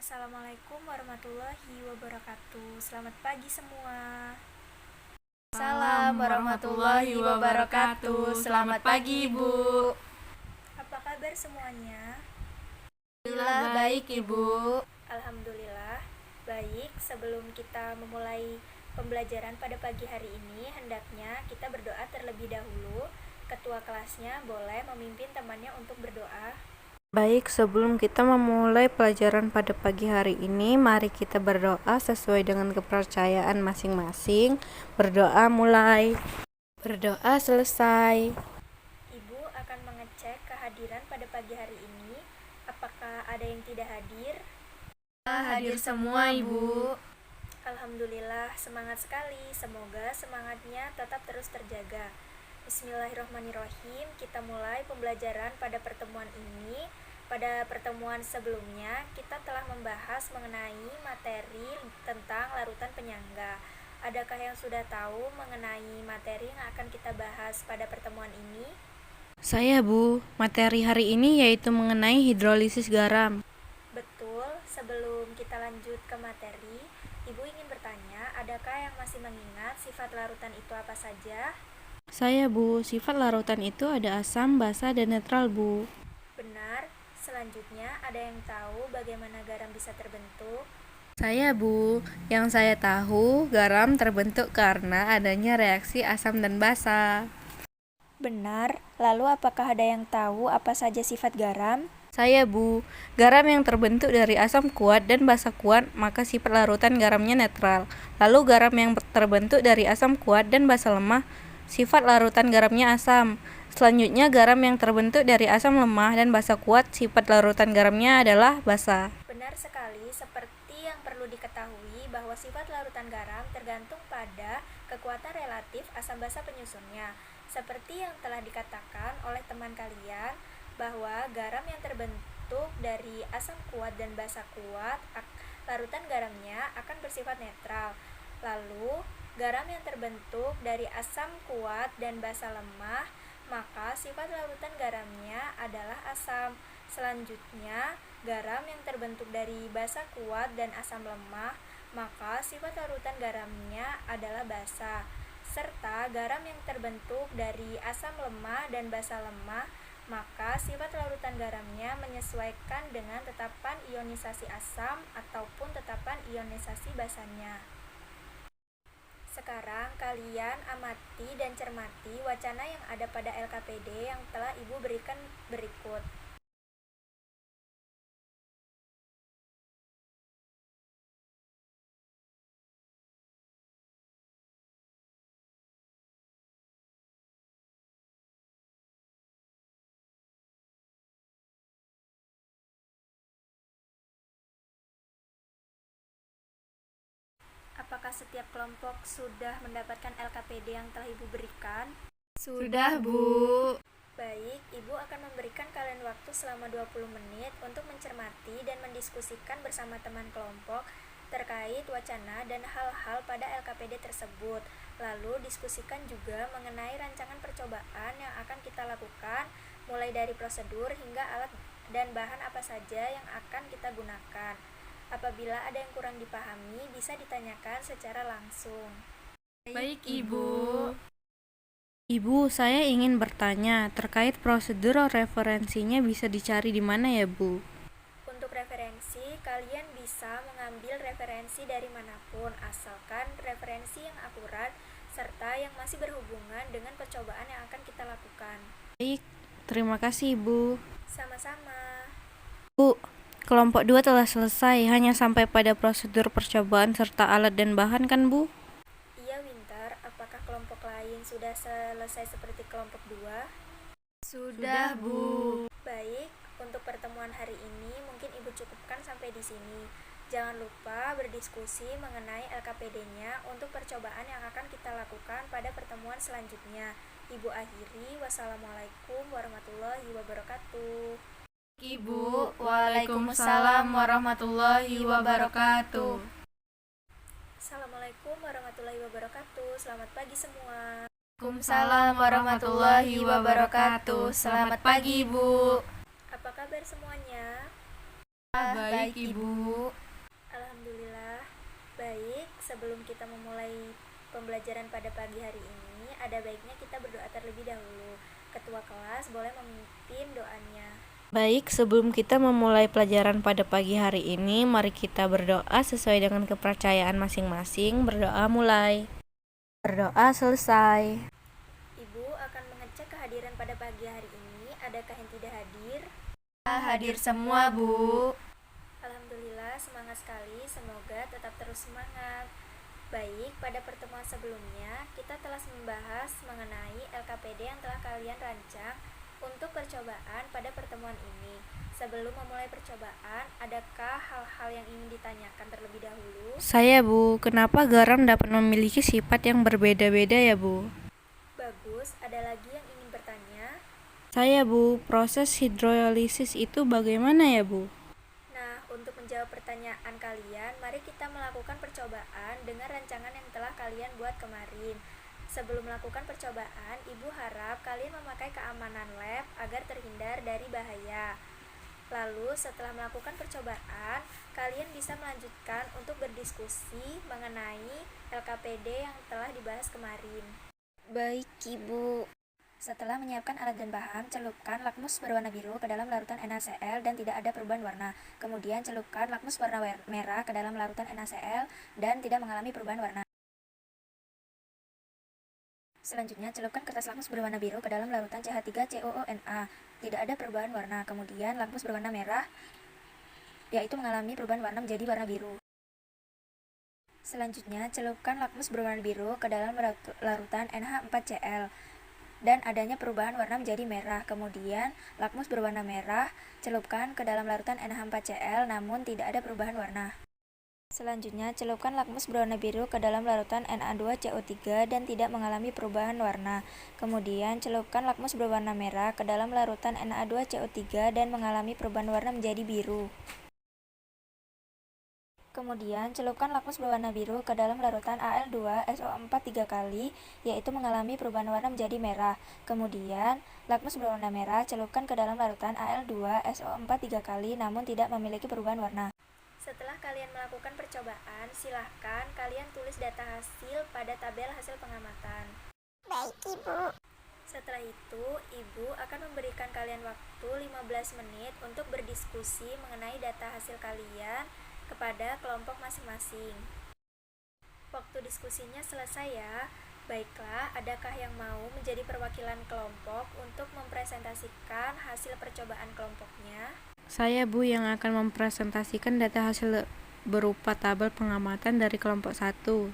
Assalamualaikum warahmatullahi wabarakatuh. Selamat pagi semua. Salam warahmatullahi wabarakatuh. Selamat pagi, Ibu. Apa kabar semuanya? Alhamdulillah baik, Ibu. Alhamdulillah baik. Sebelum kita memulai pembelajaran pada pagi hari ini, hendaknya kita berdoa terlebih dahulu. Ketua kelasnya boleh memimpin temannya untuk berdoa. Baik, sebelum kita memulai pelajaran pada pagi hari ini, mari kita berdoa sesuai dengan kepercayaan masing-masing. Berdoa mulai. Berdoa selesai. Ibu akan mengecek kehadiran pada pagi hari ini. Apakah ada yang tidak hadir? Hadir semua, Ibu. Alhamdulillah, semangat sekali. Semoga semangatnya tetap terus terjaga. Bismillahirrahmanirrahim. Kita mulai pembelajaran pada pertemuan ini. Pada pertemuan sebelumnya, kita telah membahas mengenai materi tentang larutan penyangga. Adakah yang sudah tahu mengenai materi yang akan kita bahas pada pertemuan ini? Saya, Bu. Materi hari ini yaitu mengenai hidrolisis garam. Betul. Sebelum kita lanjut ke materi, Ibu ingin bertanya, adakah yang masih mengingat sifat larutan itu apa saja? Saya, Bu. Sifat larutan itu ada asam, basa, dan netral, Bu. Benar. Selanjutnya, ada yang tahu bagaimana garam bisa terbentuk? Saya, Bu. Yang saya tahu, garam terbentuk karena adanya reaksi asam dan basa. Benar. Lalu apakah ada yang tahu apa saja sifat garam? Saya, Bu. Garam yang terbentuk dari asam kuat dan basa kuat, maka sifat larutan garamnya netral. Lalu garam yang terbentuk dari asam kuat dan basa lemah, sifat larutan garamnya asam. Selanjutnya, garam yang terbentuk dari asam lemah dan basa kuat, sifat larutan garamnya adalah basa. Benar sekali, seperti yang perlu diketahui bahwa sifat larutan garam tergantung pada kekuatan relatif asam basa penyusunnya. Seperti yang telah dikatakan oleh teman kalian, bahwa garam yang terbentuk dari asam kuat dan basa kuat, larutan garamnya akan bersifat netral. Lalu, garam yang terbentuk dari asam kuat dan basa lemah, maka sifat larutan garamnya adalah asam. Selanjutnya, garam yang terbentuk dari basa kuat dan asam lemah, maka sifat larutan garamnya adalah basa. Serta garam yang terbentuk dari asam lemah dan basa lemah, maka sifat larutan garamnya menyesuaikan dengan tetapan ionisasi asam ataupun tetapan ionisasi basanya. Sekarang kalian amati dan cermati wacana yang ada pada LKPD yang telah Ibu berikan berikut. Apakah setiap kelompok sudah mendapatkan LKPD yang telah Ibu berikan? Sudah, Bu. Baik, Ibu akan memberikan kalian waktu selama 20 menit untuk mencermati dan mendiskusikan bersama teman kelompok terkait wacana dan hal-hal pada LKPD tersebut. Lalu diskusikan juga mengenai rancangan percobaan yang akan kita lakukan, mulai dari prosedur hingga alat dan bahan apa saja yang akan kita gunakan. Apabila ada yang kurang dipahami, bisa ditanyakan secara langsung. Baik, Ibu. Ibu, saya ingin bertanya terkait prosedur referensinya bisa dicari di mana ya, Bu? Untuk referensi, kalian bisa mengambil referensi dari manapun, asalkan referensi yang akurat serta yang masih berhubungan dengan percobaan yang akan kita lakukan. Baik, terima kasih, Bu. Sama-sama. Bu, kelompok 2 telah selesai, hanya sampai pada prosedur percobaan serta alat dan bahan kan, Bu? Iya, Winter. Apakah kelompok lain sudah selesai seperti kelompok 2? Sudah, Bu. Baik, untuk pertemuan hari ini mungkin Ibu cukupkan sampai di sini. Jangan lupa berdiskusi mengenai LKPD-nya untuk percobaan yang akan kita lakukan pada pertemuan selanjutnya. Ibu akhiri, wassalamualaikum warahmatullahi wabarakatuh. Ibu, Waalaikumsalam warahmatullahi wabarakatuh. Assalamualaikum warahmatullahi wabarakatuh. Selamat pagi semua. Waalaikumsalam warahmatullahi wabarakatuh. Selamat pagi, Ibu. Apa kabar semuanya? Baik, Ibu. Alhamdulillah. Baik, sebelum kita memulai pembelajaran pada pagi hari ini, ada baiknya kita berdoa terlebih dahulu. Ketua kelas boleh memimpin doanya. Baik, sebelum kita memulai pelajaran pada pagi hari ini, mari kita berdoa sesuai dengan kepercayaan masing-masing. Berdoa mulai. Berdoa selesai. Ibu akan mengecek kehadiran pada pagi hari ini. Adakah yang tidak hadir? Hadir semua, Bu. Alhamdulillah, semangat sekali. Semoga tetap terus semangat. Baik, pada pertemuan sebelumnya, kita telah membahas mengenai LKPD yang telah kalian rancang untuk percobaan pada pertemuan ini. Sebelum memulai percobaan, adakah hal-hal yang ingin ditanyakan terlebih dahulu? Saya, Bu, kenapa garam dapat memiliki sifat yang berbeda-beda ya, Bu? Bagus, ada lagi yang ingin bertanya? Saya, Bu, proses hidrolisis itu bagaimana ya, Bu? Nah, untuk menjawab pertanyaan kalian, mari kita melakukan percobaan dengan rancangan yang telah kalian buat kemarin. Sebelum melakukan percobaan, Ibu harap kalian memakai keamanan lab agar terhindar dari bahaya. Lalu, setelah melakukan percobaan, kalian bisa melanjutkan untuk berdiskusi mengenai LKPD yang telah dibahas kemarin. Baik, Ibu. Setelah menyiapkan alat dan bahan, celupkan lakmus berwarna biru ke dalam larutan NaCl dan tidak ada perubahan warna. Kemudian celupkan lakmus warna merah ke dalam larutan NaCl dan tidak mengalami perubahan warna. Selanjutnya, celupkan kertas lakmus berwarna biru ke dalam larutan CH3COONa. Tidak ada perubahan warna. Kemudian, lakmus berwarna merah, yaitu mengalami perubahan warna menjadi warna biru. Selanjutnya, celupkan lakmus berwarna biru ke dalam larutan NH4Cl dan adanya perubahan warna menjadi merah. Kemudian, lakmus berwarna merah celupkan ke dalam larutan NH4Cl namun tidak ada perubahan warna. Selanjutnya, celupkan lakmus berwarna biru ke dalam larutan Na2CO3 dan tidak mengalami perubahan warna. Kemudian, celupkan lakmus berwarna merah ke dalam larutan Na2CO3 dan mengalami perubahan warna menjadi biru. Kemudian, celupkan lakmus berwarna biru ke dalam larutan Al2SO4 3 kali, yaitu mengalami perubahan warna menjadi merah. Kemudian, lakmus berwarna merah celupkan ke dalam larutan Al2SO4 3 kali, namun tidak memiliki perubahan warna. Setelah kalian melakukan percobaan, silahkan kalian tulis data hasil pada tabel hasil pengamatan. Baik, Ibu. Setelah itu, Ibu akan memberikan kalian waktu 15 menit untuk berdiskusi mengenai data hasil kalian kepada kelompok masing-masing. Waktu diskusinya selesai ya. Baiklah, adakah yang mau menjadi perwakilan kelompok untuk mempresentasikan hasil percobaan kelompoknya? Saya, Bu, yang akan mempresentasikan data hasil berupa tabel pengamatan dari kelompok 1.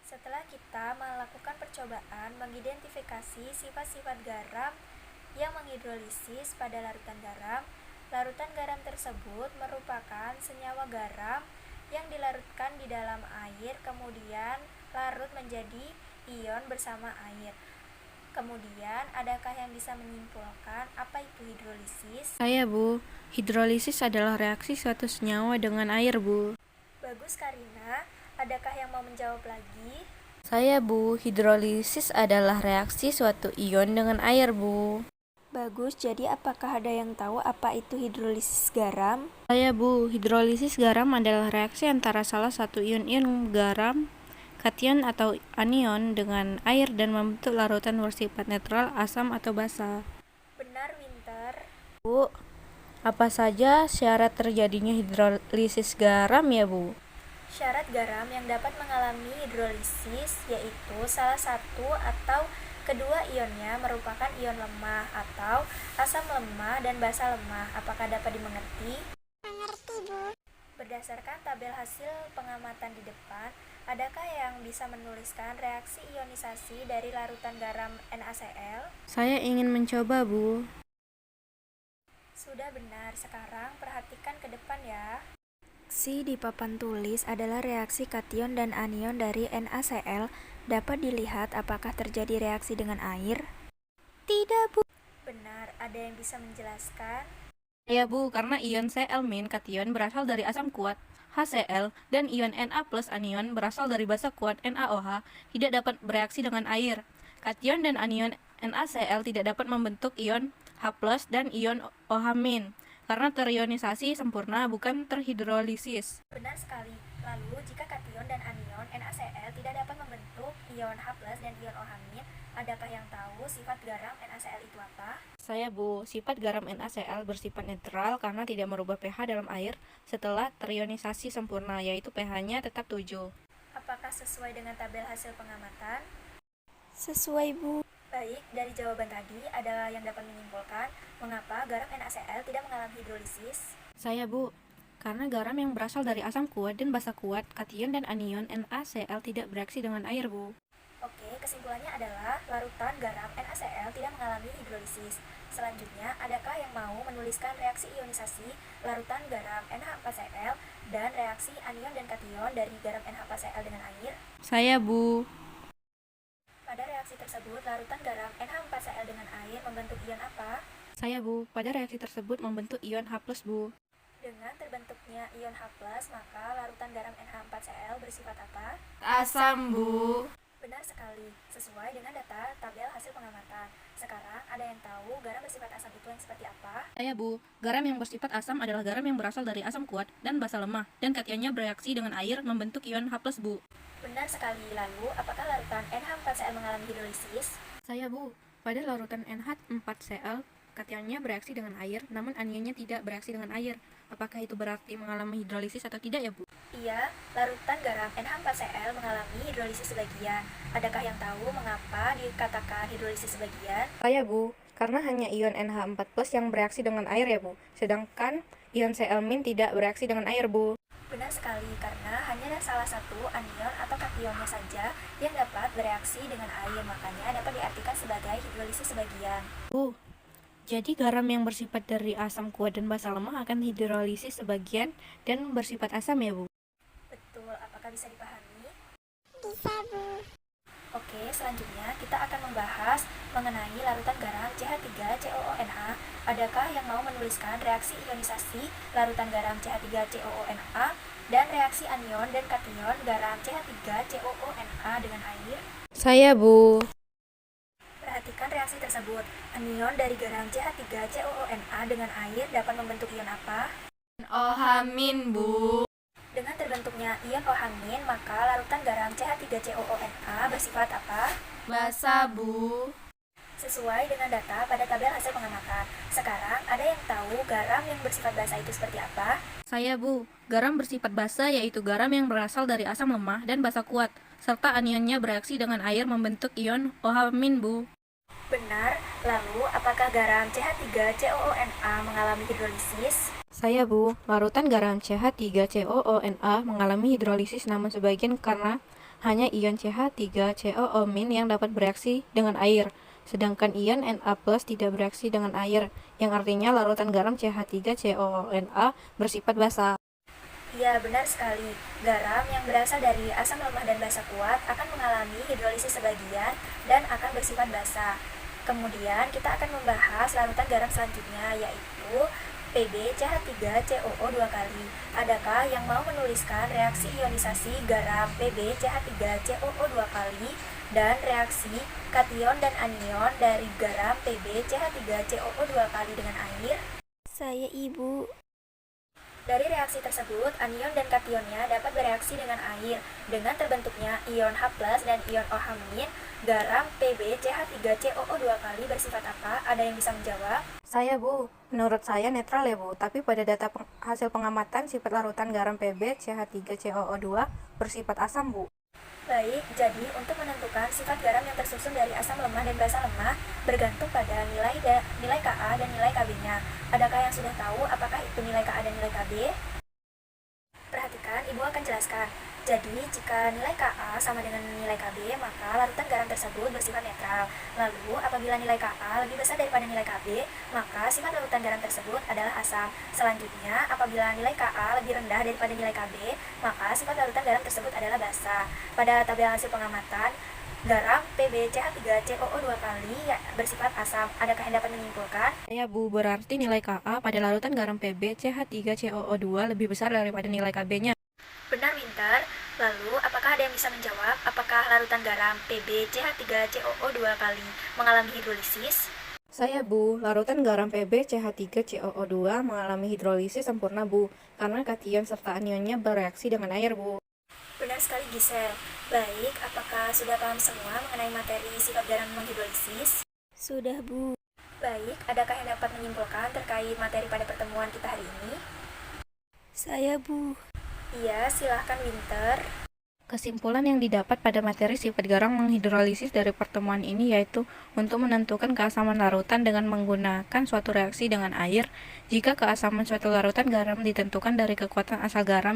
Setelah kita melakukan percobaan mengidentifikasi sifat-sifat garam yang menghidrolisis pada larutan garam tersebut merupakan senyawa garam yang dilarutkan di dalam air kemudian larut menjadi ion bersama air. Kemudian, adakah yang bisa menyimpulkan apa itu hidrolisis? Saya, Bu, hidrolisis adalah reaksi suatu senyawa dengan air, Bu. Bagus, Karina. Adakah yang mau menjawab lagi? Saya, Bu, hidrolisis adalah reaksi suatu ion dengan air, Bu. Bagus, jadi apakah ada yang tahu apa itu hidrolisis garam? Saya, Bu, hidrolisis garam adalah reaksi antara salah satu ion-ion garam, kation atau anion dengan air dan membentuk larutan bersifat netral, asam atau basa. Benar, Winter. Bu, apa saja syarat terjadinya hidrolisis garam ya, Bu? Syarat garam yang dapat mengalami hidrolisis yaitu salah satu atau kedua ionnya merupakan ion lemah atau asam lemah dan basa lemah. Apakah dapat dimengerti? Mengerti, Bu. Berdasarkan tabel hasil pengamatan di depan, adakah yang bisa menuliskan reaksi ionisasi dari larutan garam NaCl? Saya ingin mencoba, Bu. Sudah benar, sekarang perhatikan ke depan ya. Si di papan tulis adalah reaksi kation dan anion dari NaCl. Dapat dilihat apakah terjadi reaksi dengan air? Tidak, Bu. Benar, ada yang bisa menjelaskan? Ya, Bu, karena ion Cl- kation berasal dari asam kuat HCl dan ion Na+ anion berasal dari basa kuat NaOH tidak dapat bereaksi dengan air. Kation dan anion NaCl tidak dapat membentuk ion H+ dan ion OH-. karena terionisasi sempurna bukan terhidrolisis. Benar sekali. Lalu, jika kation dan anion NaCl tidak dapat membentuk ion H+ dan ion OH-, adakah yang tahu sifat garam NaCl itu apa? Saya Bu, sifat garam NaCl bersifat netral karena tidak merubah pH dalam air setelah terionisasi sempurna, yaitu pH-nya tetap 7. Apakah sesuai dengan tabel hasil pengamatan? Sesuai, Bu. Baik, dari jawaban tadi, ada yang dapat menyimpulkan mengapa garam NaCl tidak mengalami hidrolisis? Saya Bu, karena garam yang berasal dari asam kuat dan basa kuat, kation dan anion NaCl tidak bereaksi dengan air Bu. Oke, kesimpulannya adalah larutan garam NaCl tidak mengalami hidrolisis. Selanjutnya, adakah yang mau menuliskan reaksi ionisasi larutan garam NH4Cl dan reaksi anion dan kation dari garam NH4Cl dengan air? Saya Bu. Pada reaksi tersebut, larutan garam NH4Cl dengan air membentuk ion apa? Saya Bu, pada reaksi tersebut membentuk ion H+ Bu. Dengan terbentuknya ion H+, maka larutan garam NH4Cl bersifat apa? Asam, Bu. Benar sekali, sesuai dengan data tabel hasil pengamatan. Sekarang, ada yang tahu garam bersifat asam itu yang seperti apa? Saya Bu, garam yang bersifat asam adalah garam yang berasal dari asam kuat dan basa lemah, dan kationnya bereaksi dengan air membentuk ion H+ Bu. Benar sekali, lalu apakah larutan NH4Cl mengalami hidrolisis? Saya Bu, pada larutan NH4Cl, kationnya bereaksi dengan air, namun anionnya tidak bereaksi dengan air. Apakah itu berarti mengalami hidrolisis atau tidak ya Bu? Iya, larutan garam NH4Cl mengalami hidrolisis sebagian. Adakah yang tahu mengapa dikatakan hidrolisis sebagian? Saya Bu, karena hanya ion NH4+ yang bereaksi dengan air ya Bu, sedangkan ion Cl- tidak bereaksi dengan air Bu. Benar sekali, karena hanya salah satu anion atau kationnya saja yang dapat bereaksi dengan air, makanya dapat diartikan sebagai hidrolisis sebagian. Bu, jadi garam yang bersifat dari asam kuat dan basa lemah akan hidrolisis sebagian dan bersifat asam ya Bu? Betul, apakah bisa dipahami? Bisa, Bu. Oke, selanjutnya kita akan membahas mengenai larutan garam CH3COONA. Adakah yang mau menuliskan reaksi ionisasi larutan garam CH3COONA dan reaksi anion dan kation garam CH3COONA dengan air? Saya Bu. Perhatikan reaksi tersebut. Anion dari garam CH3COONA dengan air dapat membentuk ion apa? OH-, Bu. Dengan terbentuknya ion OH-, maka larutan garam CH3COONA bersifat apa? Basa, Bu. Sesuai dengan data pada tabel hasil pengamatan. Sekarang, ada yang tahu garam yang bersifat basa itu seperti apa? Saya Bu, garam bersifat basa yaitu garam yang berasal dari asam lemah dan basa kuat, serta anionnya bereaksi dengan air membentuk ion OH- Bu. Benar, lalu apakah garam CH3COONA mengalami hidrolisis? Saya Bu, larutan garam CH3COONA mengalami hidrolisis namun sebagian karena hanya ion CH3COO- yang dapat bereaksi dengan air, sedangkan ion Na+ tidak bereaksi dengan air, yang artinya larutan garam CH3COONA bersifat basa. Ya, benar sekali. Garam yang berasal dari asam lemah dan basa kuat akan mengalami hidrolisis sebagian dan akan bersifat basa. Kemudian kita akan membahas larutan garam selanjutnya, yaitu PbCH3COO 2 kali. Adakah yang mau menuliskan reaksi ionisasi garam PbCH3COO 2 kali dan reaksi kation dan anion dari garam PbCH3COO 2 kali dengan air? Saya, Ibu. Dari reaksi tersebut, anion dan kationnya dapat bereaksi dengan air. Dengan terbentuknya ion H+ dan ion OH-, garam PbCH3COO 2 kali bersifat apa? Ada yang bisa menjawab? Saya Bu, menurut saya netral ya Bu, tapi pada data hasil pengamatan sifat larutan garam PbCH3COO2 bersifat asam Bu. Baik, jadi untuk menentukan sifat garam yang tersusun dari asam lemah dan basa lemah bergantung pada nilai Ka dan nilai Kb-nya. Adakah yang sudah tahu apakah itu nilai Ka dan nilai Kb? Perhatikan, Ibu akan jelaskan. Jadi, jika nilai Ka sama dengan nilai Kb, maka larutan garam tersebut bersifat netral. Lalu, apabila nilai Ka lebih besar daripada nilai Kb, maka sifat larutan garam tersebut adalah asam. Selanjutnya, apabila nilai Ka lebih rendah daripada nilai Kb, maka sifat larutan garam tersebut adalah basa. Pada tabel hasil pengamatan, garam PbCH3COO 2 kali bersifat asam. Adakah yang dapat menyimpulkan? Ya Bu, berarti nilai Ka pada larutan garam PbCH3COO2 lebih besar daripada nilai Kb-nya. Benar, Winter. Lalu, apakah ada yang bisa menjawab apakah larutan garam PbCH3COO 2 kali mengalami hidrolisis? Saya Bu, larutan garam PbCH3COO2 mengalami hidrolisis sempurna Bu, karena kation serta anionnya bereaksi dengan air Bu. Benar sekali Gisel. Baik, apakah sudah paham semua mengenai materi sifat garam menghidrolisis? Sudah, Bu. Baik, adakah yang dapat menyimpulkan terkait materi pada pertemuan kita hari ini? Saya, Bu. Iya, silahkan Winter. Kesimpulan yang didapat pada materi sifat garam menghidrolisis dari pertemuan ini yaitu untuk menentukan keasaman larutan dengan menggunakan suatu reaksi dengan air. Jika keasaman suatu larutan garam ditentukan dari kekuatan asal garam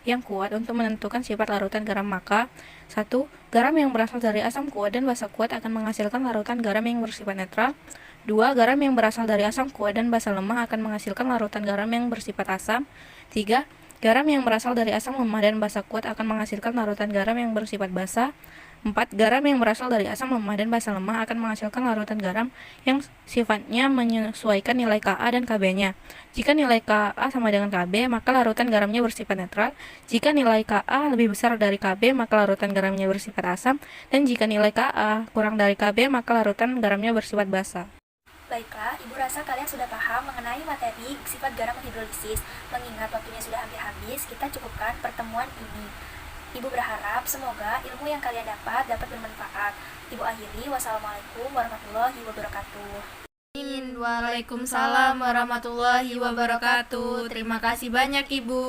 yang kuat untuk menentukan sifat larutan garam, maka 1. Garam yang berasal dari asam kuat dan basa kuat akan menghasilkan larutan garam yang bersifat netral. 2. Garam yang berasal dari asam kuat dan basa lemah akan menghasilkan larutan garam yang bersifat asam. 3. Garam yang berasal dari asam lemah dan basa kuat akan menghasilkan larutan garam yang bersifat basa. 4. Garam yang berasal dari asam lemah dan basa lemah akan menghasilkan larutan garam yang sifatnya menyesuaikan nilai Ka dan Kb-nya. Jika nilai Ka sama dengan Kb, maka larutan garamnya bersifat netral. Jika nilai Ka lebih besar dari Kb, maka larutan garamnya bersifat asam. Dan jika nilai Ka kurang dari Kb, maka larutan garamnya bersifat basa. Baiklah, Ibu rasa kalian sudah paham mengenai materi sifat garam menghidrolisis. Mengingat waktunya sudah hampir habis, kita cukupkan pertemuan ini. Ibu berharap semoga ilmu yang kalian dapat bermanfaat. Ibu akhiri, wassalamualaikum warahmatullahi wabarakatuh. Waalaikumsalam warahmatullahi wabarakatuh. Terima kasih banyak Ibu.